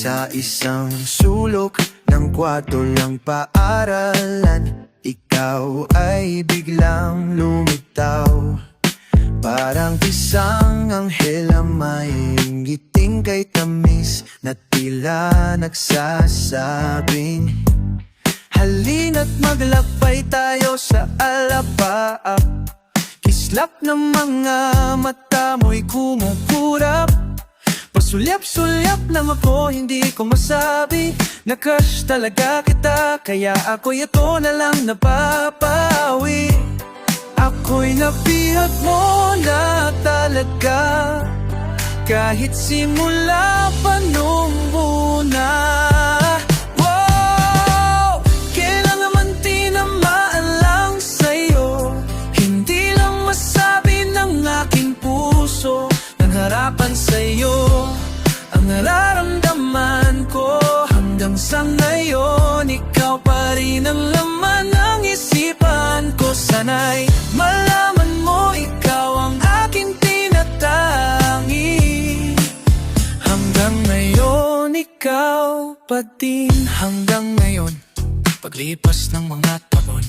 Sa isang sulok ng kwarto ng paaralan, ikaw ay biglang lumitaw. Parang isang anghel na may ngiting kay tamis, na tila nagsasabing, halina't maglakbay tayo sa alapaap. Kislap ng mga mata mo'y kumukurap. Pasulyap-sulyap lang ako, hindi ko masabi na crush talaga kita, kaya ako'y ito na lang napapawi. Ako'y nabihag mo na talaga, kahit simula pa nung una. Wow! Kailangan man tinamaan lang sa'yo, hindi lang masabi ng aking puso. Nang harapan sa'yo ang nararamdaman ko, hanggang sa ngayon ikaw pa rin ang laman ng isipan ko. Sana'y malaman mo, ikaw ang aking tinatangi. Hanggang ngayon ikaw pa din. Hanggang ngayon, paglipas ng mga taon,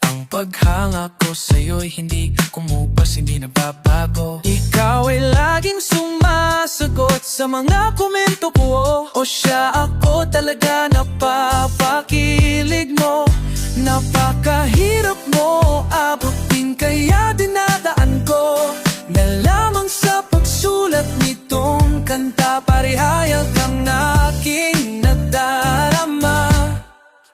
ang paghanga ko sa'yo'y hindi kumupas, hindi nababago. Ikaw ay laging sumasagot sa mga komento ko, o siya ako talaga napapakilig mo. Napakahirap mo abutin, kaya dinadaan ko na lamang sa pagsulat nitong kanta. Parihayag ang aking nadarama.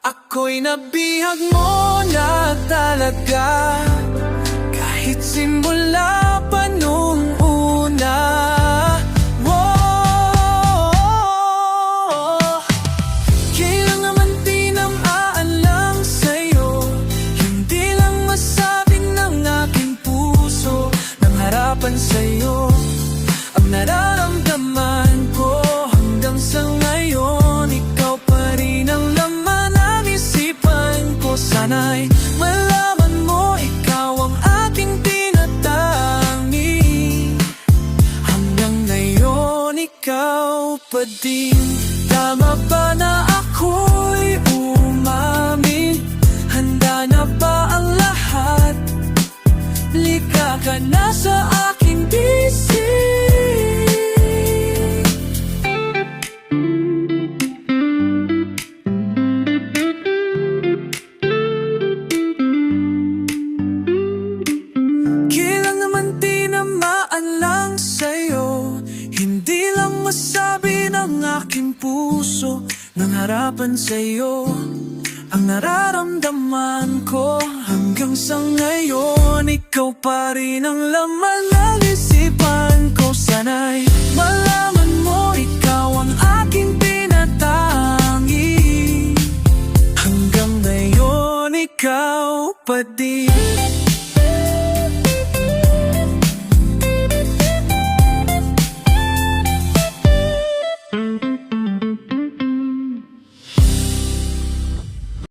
Ako'y nabihag mo na talaga, kahit simula pa nung una. Wow! Kailangan man tinamaan lang sa'yo, hindi lang masabi ng aking puso. Nang harapan sa'yo ang nararamdaman ko, hanggang sa ngayon ikaw pa rin ang laman ng isipan ko. Sana'y malaman mo, ikaw ang aking tinatangi. Hanggang ngayon ikaw pa din. Tama ba na ako'y umamin? Handa na ba ang lahat? Lika ka na sa aking bisig. Kailangan man tinamaan lang sa'yo, hindi lang masabi ng aking puso. Nang harapan sa'yo ang nararamdaman ko, hanggang sa ngayon ikaw pa rin ang laman ng isipan ko. Sana'y malaman mo, ikaw ang aking tinatangi. Hanggang ngayon ikaw pa din.